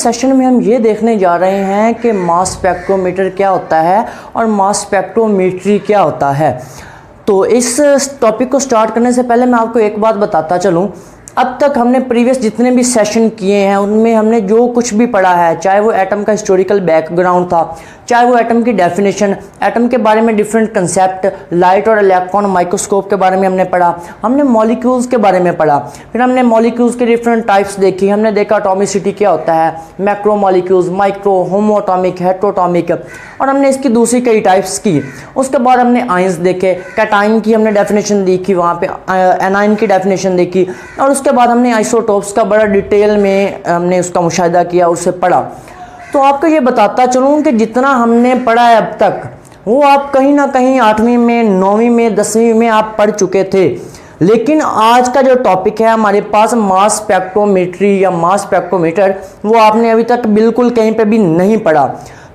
Session में हम ये देखने जा रहे हैं कि मास स्पेक्ट्रोमीटर क्या होता है और मास स्पेक्ट्रोमेट्री क्या होता है। तो इस टॉपिक को स्टार्ट करने से पहले मैं आपको एक बात बताता चलूँ। अब तक हमने प्रीवियस जितने भी सेशन किए हैं उनमें हमने जो कुछ भी पढ़ा है, चाहे वो एटम का हिस्टोरिकल बैकग्राउंड था, चाहे वो एटम की डेफिनेशन, एटम के बारे में डिफरेंट कंसेप्ट, लाइट और इलेक्ट्रॉन माइक्रोस्कोप के बारे में हमने पढ़ा, हमने मॉलिक्यूल्स के बारे में पढ़ा, फिर हमने मॉलिक्यूल्स के डिफरेंट टाइप्स देखी, हमने देखा एटॉमिसिटी क्या होता है, मैक्रो मॉलिक्यूल्स, माइक्रो, होमोएटॉमिक, हेटेरोटॉमिक, और हमने इसकी दूसरी कई टाइप्स की। उसके बाद हमने आयंस देखे, कैटाइन की हमने डेफिनेशन देखी, वहाँ पे एनाइन की डेफिनेशन देखी, और उसके बाद हमने आइसोटोप्स का बड़ा डिटेल में हमने उसका मुशाहिदा किया, उससे पढ़ा। तो आपको ये बताता चलूँ कि जितना हमने पढ़ा है अब तक वो आप कहीं ना कहीं 8वीं में, 9वीं में, 10वीं में आप पढ़ चुके थे। लेकिन आज का जो टॉपिक है हमारे पास मास स्पेक्ट्रोमेट्री या मास स्पेक्ट्रोमीटर, वो आपने अभी तक बिल्कुल कहीं पे भी नहीं पढ़ा।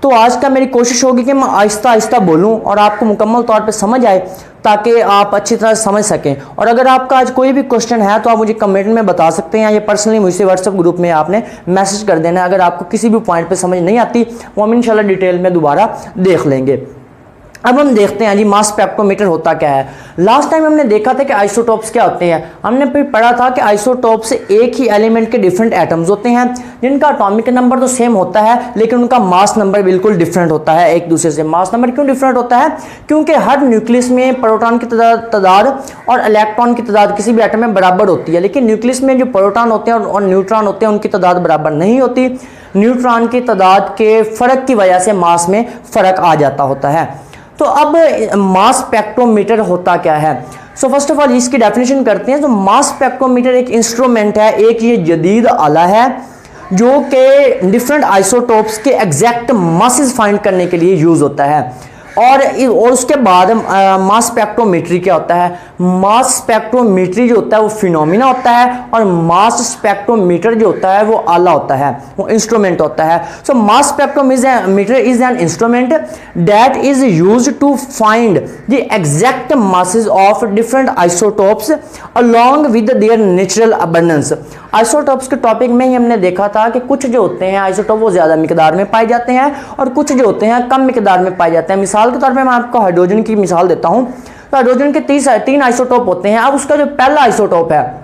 तो आज का मेरी कोशिश होगी कि मैं आहिस्ता आहिस्ता बोलूं और आपको मुकम्मल तौर पे समझ आए, ताकि आप अच्छी तरह समझ सकें। और अगर आपका आज कोई भी क्वेश्चन है तो आप मुझे कमेंट में बता सकते हैं, या पर्सनली मुझसे व्हाट्सएप ग्रुप में आपने मैसेज कर देना है। अगर आपको किसी भी पॉइंट पे समझ नहीं आती वो हम इंशाल्लाह डिटेल में दोबारा देख लेंगे। अब हम देखते हैं जी मास स्पेक्ट्रोमीटर होता क्या है। लास्ट टाइम हमने देखा था कि आइसोटोप्स क्या होते हैं। हमने फिर पढ़ा था कि आइसोटोप्स एक ही एलिमेंट के डिफरेंट एटम्स होते हैं जिनका एटॉमिक नंबर तो सेम होता है लेकिन उनका मास नंबर बिल्कुल डिफरेंट होता है एक दूसरे से। मास नंबर क्यों डिफरेंट होता है? क्योंकि हर न्यूक्लियस में प्रोटॉन की तादाद और इलेक्ट्रॉन की तादाद किसी भी एटम में बराबर होती है, लेकिन न्यूक्लियस में जो प्रोटॉन होते हैं और न्यूट्रॉन होते हैं उनकी तादाद बराबर नहीं होती। न्यूट्रॉन की तादाद के फ़र्क की वजह से मास में फ़र्क आ जाता होता है। तो अब मास स्पेक्ट्रोमीटर होता क्या है? सो फर्स्ट ऑफ ऑल इसकी डेफिनेशन करते हैं। तो मास स्पेक्ट्रोमीटर एक इंस्ट्रूमेंट है, एक ये जदीद आला है जो कि डिफरेंट आइसोटोप्स के एग्जैक्ट मासेस फाइंड करने के लिए यूज़ होता है। और उसके बाद मास स्पेक्ट्रोमेट्री क्या होता है? मास स्पेक्ट्रोमेट्री जो होता है वो फिनोमिना होता है, और मास स्पेक्ट्रोमीटर जो होता है वो आला होता है, वो इंस्ट्रूमेंट होता है। So mass spectrometer is an instrument that is used to find the exact masses of different isotopes along with their natural abundance. Isotopes के टॉपिक में ही हमने देखा था कि कुछ जो होते हैं आइसोटोप वो ज़्यादा मिकदार में पाए जाते हैं और कुछ जो होते हैं कम मिकदार में पाए जाते हैं। मिसाल के तौर पे मैं आपको हाइड्रोजन की मिसाल देता हूं। तो हाइड्रोजन के 3 आइसोटोप होते हैं। अब उसका जो पहला आइसोटोप है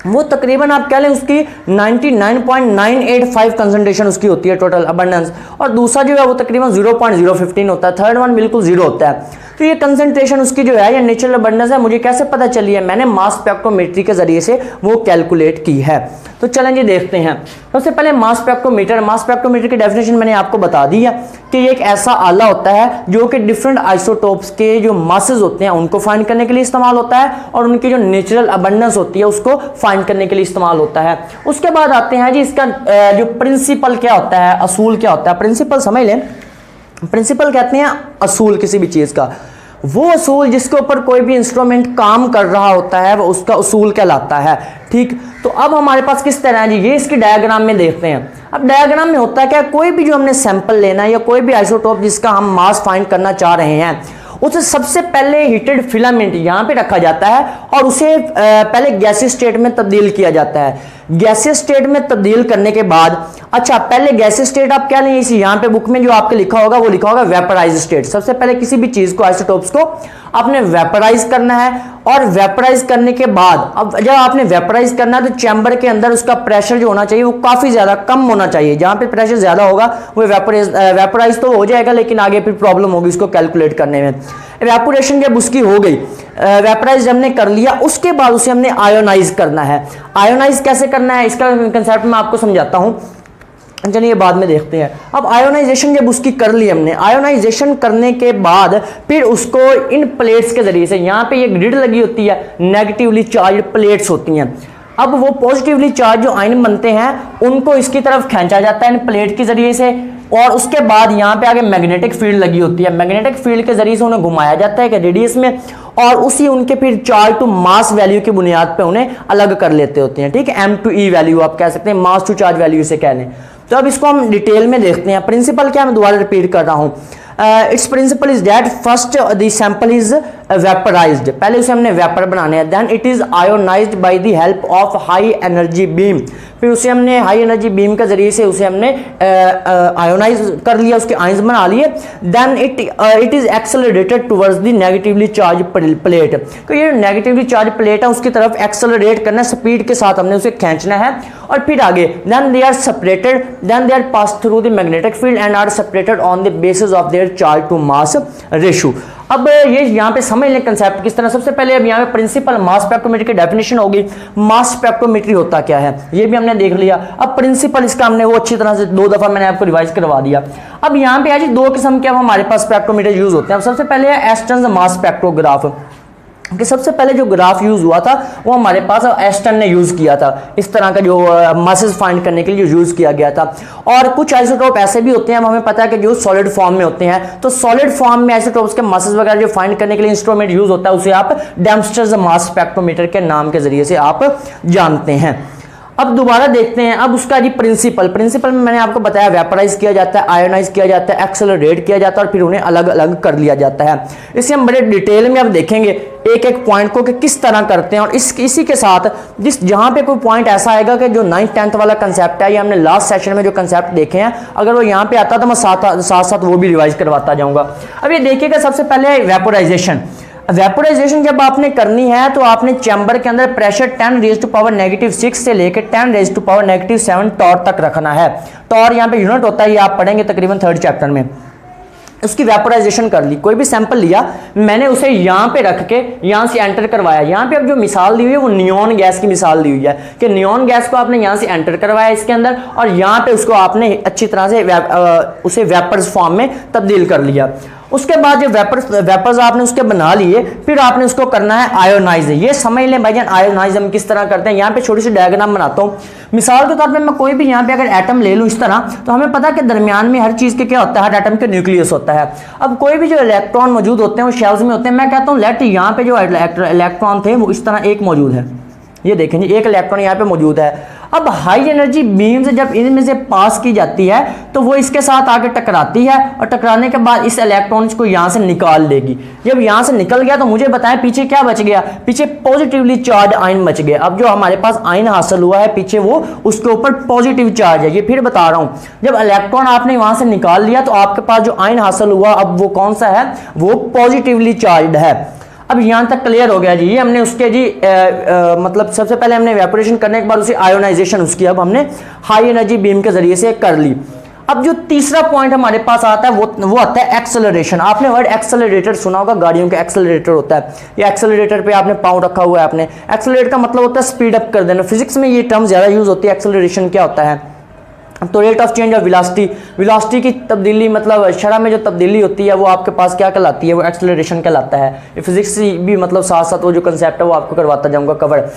वो तकरीबन आप कह लें उसकी 99.985 कंसंट्रेशन उसकी होती है टोटल अबंडेंस, और दूसरा जो है वो तकरीबन 0.015 होता है, थर्ड वन बिल्कुल जीरो होता है। तो ये कंसंट्रेशन उसकी जो है या नेचुरल अबंडेंस है, मुझे कैसे पता चली है? मैंने मास स्पेक्ट्रोमेट्री के जरिए से वो कैलकुलेट की है। तो चलें जी देखते हैं। सबसे पहले मास स्पेक्ट्रोमीटर की डेफिनेशन मैंने आपको बता दी है कि ये एक ऐसा आला होता है जो कि डिफरेंट आइसोटोप्स के जो मासेस होते हैं उनको फाइंड करने के लिए इस्तेमाल होता है, और उनकी जो नेचुरल अबंडेंस होती है उसको फाइंड करने के लिए इस्तेमाल होता है। उसके बाद आते हैं जी इसका जो प्रिंसिपल क्या होता है, असूल क्या होता है। प्रिंसिपल समझ लें, प्रिंसिपल कहते हैं असूल किसी भी चीज़ का, वो असूल जिसके ऊपर कोई भी इंस्ट्रूमेंट काम कर रहा होता है वो उसका असूल कहलाता है। ठीक, तो अब हमारे पास किस तरह जी ये इसकी डायग्राम में देखते हैं। अब डायग्राम में होता है क्या, कोई भी जो हमने सैंपल लेना है या कोई भी आइसोटोप जिसका हम मास फाइंड करना चाह रहे हैं, उसे सबसे पहले हीटेड फिलामेंट यहाँ पे रखा जाता है और उसे पहले गैसीय स्टेट में तब्दील किया जाता है। गैसीय स्टेट में तब्दील करने के बाद, अच्छा पहले गैसीय स्टेट आप क्या लें, इसी यहाँ पे बुक में जो आपके लिखा होगा वो लिखा होगा वेपराइज स्टेट। सबसे पहले किसी भी चीज को, आइसोटोप्स को आपने वेपराइज करना है, और वेपराइज करने के बाद अब जब आपने वेपराइज करना है तो चैम्बर के अंदर उसका प्रेशर जो होना चाहिए वो काफी ज्यादा कम होना चाहिए। जहां पे प्रेशर ज्यादा होगा वो वेपराइज तो हो जाएगा, लेकिन आगे फिर प्रॉब्लम होगी इसको कैलकुलेट करने में। एवेपोरेशन जब उसकी हो गई, वेपराइज हमने कर लिया, उसके बाद उसे हमने आयोनाइज करना है। आयोनाइज कैसे करना है इसका कंसेप्ट मैं आपको समझाता हूं, चलिए बाद में देखते हैं। अब आयोनाइजेशन जब उसकी कर ली हमने, आयोनाइजेशन करने के बाद फिर उसको इन प्लेट्स के जरिए से, यहाँ पे ये ग्रिड लगी होती है, नेगेटिवली चार्ज प्लेट्स होती हैं। अब वो पॉजिटिवली चार्ज जो आयन बनते हैं उनको इसकी तरफ खींचा जाता है इन प्लेट के जरिए से, और उसके बाद यहाँ पे आगे मैग्नेटिक फील्ड लगी होती है। मैग्नेटिक फील्ड के जरिए से उन्हें घुमाया जाता है कि रेडियस में, और उसी उनके फिर चार्ज टू मास वैल्यू की बुनियाद पे उन्हें अलग कर लेते होते हैं। ठीक है, M/E वैल्यू आप कह सकते हैं, मास टू चार्ज वैल्यू से कह लें। तो अब इसको हम डिटेल में देखते हैं। प्रिंसिपल क्या, मैं दोबारा रिपीट कर रहा हूँ। Its principle is that first the sample is vaporised, पहले उसे हमने वेपर बनाने हैं, then it is ionised by the help of high energy beam, फिर उसे हमने हाई एनर्जी बीम के जरिए से उसे हमने आयोनाइज कर लिया, उसके आयंस बना लिए। Then it is accelerated towards the negatively charged plate. तो ये नेगेटिवली चार्ज प्लेट है उसकी तरफ एक्सेलरेट करना, स्पीड के साथ हमने उसे खींचना है और फिर आगे। Then they are separated, then they are pass through the magnetic field and are separated on the basis of their charge to mass ratio. अब ये यहाँ पे समझ लें कंसेप्ट किस तरह। सबसे पहले अब यहाँ पे प्रिंसिपल मास स्पेक्ट्रोमेट्री की डेफिनेशन होगी। मास स्पेक्ट्रोमेट्री होता क्या है ये भी हमने देख लिया। अब प्रिंसिपल इसका हमने वो अच्छी तरह से 2 दफा मैंने आपको रिवाइज करवा दिया। अब यहाँ पे आज 2 किस्म के अब हमारे पास स्पेक्ट्रोमीटर यूज होते हैं। अब सबसे पहले है एस्टन्स मास स्पेक्ट्रोग्राफ, कि सबसे पहले जो ग्राफ यूज हुआ था वो हमारे पास एस्टन ने यूज किया था, इस तरह का जो मासेस फाइंड करने के लिए यूज किया गया था। और कुछ आइसोटोप ऐसे भी होते हैं, हमें पता है कि जो सॉलिड फॉर्म में होते हैं, तो सॉलिड फॉर्म में आइसोटोप्स के मासेस वगैरह जो फाइंड करने के लिए इंस्ट्रूमेंट यूज होता है उसे आप डेम्स्टर्स मास स्पेक्ट्रोमीटर के नाम के जरिए से आप जानते हैं। अब दोबारा देखते हैं, अब उसका जी प्रिंसिपल में मैंने आपको बताया वेपराइज किया जाता है, आयोनाइज किया जाता है, एक्सेलरेट किया जाता है और फिर उन्हें अलग अलग कर लिया जाता है। इसे हम बड़े डिटेल में अब देखेंगे एक एक पॉइंट को कि किस तरह करते हैं। और इसी के साथ जहां पे कोई पॉइंट ऐसा आएगा कि जो 9th 10th वाला कंसेप्ट है, ये हमने लास्ट सेशन में जो कंसेप्ट देखे हैं, अगर वो यहाँ पे आता तो मैं साथ साथ वो भी रिवाइज करवाता जाऊंगा। अब ये देखिएगा, सबसे पहले वेपोराइजेशन। वेपोराइजेशन जब आपने करनी है तो आपने चैम्बर के अंदर प्रेशर 10⁻⁻⁶ से लेकर 10⁻⁻⁷ टॉर तक रखना है। टॉर यहाँ पे यूनिट होता है, ये आप पढ़ेंगे तकरीबन 3rd चैप्टर में। उसकी वेपोराइजेशन कर ली, कोई भी सैंपल लिया, मैंने उसे यहाँ पे रख के यहाँ से एंटर करवाया। यहाँ पे अब जो मिसाल दी हुई है वो नियॉन गैस की मिसाल दी हुई है कि नियॉन गैस को आपने यहाँ से एंटर करवाया इसके अंदर और यहाँ पे उसको आपने अच्छी तरह से उसे वेपर्स फॉर्म में तब्दील कर लिया। उसके बाद जो वेपर्स आपने उसके बना लिए, फिर आपने उसको करना है आयोनाइज। ये समझ लें भाईजान आयोनाइज हम किस तरह करते हैं। यहाँ पे छोटी सी डायग्राम बनाता हूँ। मिसाल के तौर पे मैं कोई भी यहाँ पे अगर एटम ले लूँ इस तरह, तो हमें पता है कि दरमियान में हर चीज़ के क्या होता है, हर एटम के न्यूक्लियस होता है। अब कोई भी जो इलेक्ट्रॉन मौजूद होते हैं वो शेल्स में होते हैं। मैं कहता हूँ लेट यहाँ पे जो इलेक्ट्रॉन थे वो इस तरह एक मौजूद है, ये देखें जी एक इलेक्ट्रॉन यहाँ पे मौजूद है। अब हाई एनर्जी बीम्स जब इनमें से पास की जाती है तो वो इसके साथ आगे टकराती है और टकराने के बाद इस इलेक्ट्रॉन्स को यहाँ से निकाल लेगी। जब यहाँ से निकल गया तो मुझे बताएं पीछे क्या बच गया, पीछे पॉजिटिवली चार्ज आयन बच गए। अब जो हमारे पास आयन हासिल हुआ है पीछे वो उसके ऊपर पॉजिटिव चार्ज है। ये फिर बता रहा हूँ, जब इलेक्ट्रॉन आपने वहां से निकाल लिया तो आपके पास जो आयन हासिल हुआ अब वो कौन सा है, वो पॉजिटिवली चार्ज है। अब यहाँ तक क्लियर हो गया जी। ये हमने उसके जी मतलब सबसे पहले हमने वेपोरेशन करने के बाद उसे आयोनाइजेशन उसकी अब हमने हाई एनर्जी बीम के जरिए से कर ली। अब जो तीसरा पॉइंट हमारे पास आता है वो आता है एक्सेलरेशन। आपने वर्ड एक्सेलरेटर सुना होगा, गाड़ियों का एक्सेलरेटर होता है। ये एक्सेलरेटर पे आपने पाँव रखा हुआ है आपने। एक्सेलरेट का मतलब होता है स्पीड अप कर देना। फिजिक्स में ये टर्म ज्यादा यूज होती है। एक्सेलरेशन क्या होता है, तो rate of change of velocity की तब्दीली, मतलब शरह में जो तब्दीली होती है वो आपके पास क्या कहलाती है, वो एक्सेलरेशन कहलाता है। ये फिजिक्स भी मतलब साथ साथ वो जो कंसेप्ट है वो आपको करवाता जाऊंगा कवर।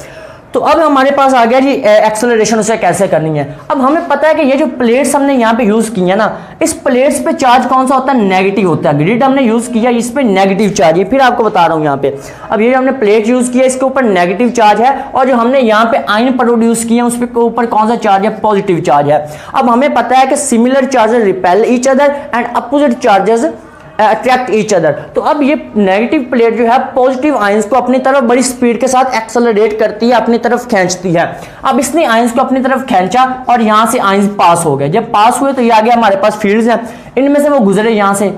तो अब हमारे पास आ गया जी एक्सेलरेशन उसे कैसे करनी है। अब हमें पता है कि ये जो प्लेट्स हमने यहाँ पे यूज की है ना, इस प्लेट्स पे चार्ज कौन सा होता है, नेगेटिव होता है। ग्रिड हमने यूज किया, इस पे नेगेटिव चार्ज है। फिर आपको बता रहा हूँ यहाँ पे, अब ये जो हमने प्लेट यूज किया इसके ऊपर नेगेटिव चार्ज है और जो हमने यहाँ पे आयन प्रोड्यूस किए उस पे ऊपर कौन सा चार्ज है, पॉजिटिव चार्ज है। अब हमें पता है कि similar charges repel each other and opposite charges attract each other. तो अब ये नेगेटिव प्लेट जो है पॉजिटिव आयंस को अपनी तरफ बड़ी स्पीड के साथ एक्सेलरेट करती है, अपनी तरफ खींचती है। अब इसने आयंस को अपनी तरफ खींचा और यहां से आयंस पास हो गए। जब पास हुए तो ये आगे हमारे पास फील्ड्स हैं, इनमें से वो गुजरे यहां से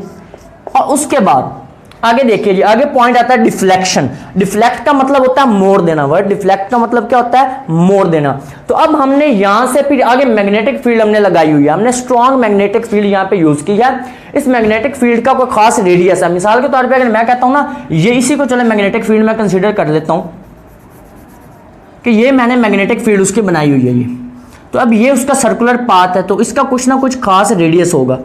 और उसके बाद आगे देखिए जी, आगे पॉइंट आता है डिफ्लेक्शन। डिफ्लेक्ट का मतलब होता है मोड़ देना। वर्ड डिफ्लेक्ट का मतलब क्या होता है, मोड़ देना। तो अब हमने यहां से फिर आगे मैग्नेटिक फील्ड हमने लगाई हुई है। हमने स्ट्रॉन्ग मैग्नेटिक फील्ड यहां पे यूज की है। इस मैग्नेटिक फील्ड का कोई खास रेडियस है। मिसाल के तौर पे अगर मैं कहता हूं ना, ये इसी को चले मैग्नेटिक फील्ड में कंसीडर कर लेता हूं कि ये मैंने मैग्नेटिक फील्ड उसकी बनाई हुई है ये, तो अब ये उसका सर्कुलर पाथ है, तो इसका कुछ ना कुछ खास रेडियस होगा।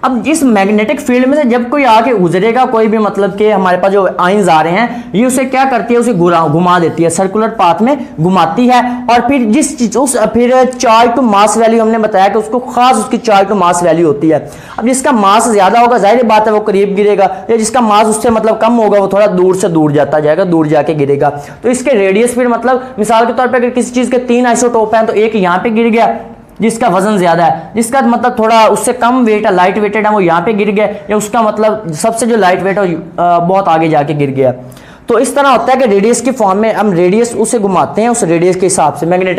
अब इस मैग्नेटिक फील्ड में से जब कोई आके गुजरेगा, कोई भी मतलब कि हमारे पास जो आयंस आ रहे हैं, ये उसे क्या करती है, उसे घुमा देती है, सर्कुलर पाथ में घुमाती है। और फिर जिस चीज फिर चार्ज टू मास वैल्यू हमने बताया कि उसको खास उसकी चार्ज टू मास वैल्यू होती है। अब जिसका मास ज्यादा होगा जाहिर बात है वो करीब गिरेगा, या जिसका मास उससे मतलब कम होगा वो थोड़ा दूर से दूर जाता जाएगा, दूर जाके गिरेगा। तो इसके रेडियस फिर मतलब मिसाल के तौर पर अगर किसी चीज के 3 आइसोटोप हैं तो एक यहाँ पे गिर गया जिसका वजन ज्यादा है, जिसका मतलब थोड़ा उससे कम वेट है, लाइट वेटेड है, वो यहाँ पे गिर गया, या उसका मतलब सबसे जो लाइट वेट है बहुत आगे जाके गिर गया। तो इस तरह होता है कि रेडियस की फॉर्म में हम रेडियस उसे घुमाते हैं, उस रेडियस के हिसाब से मैग्नेटिक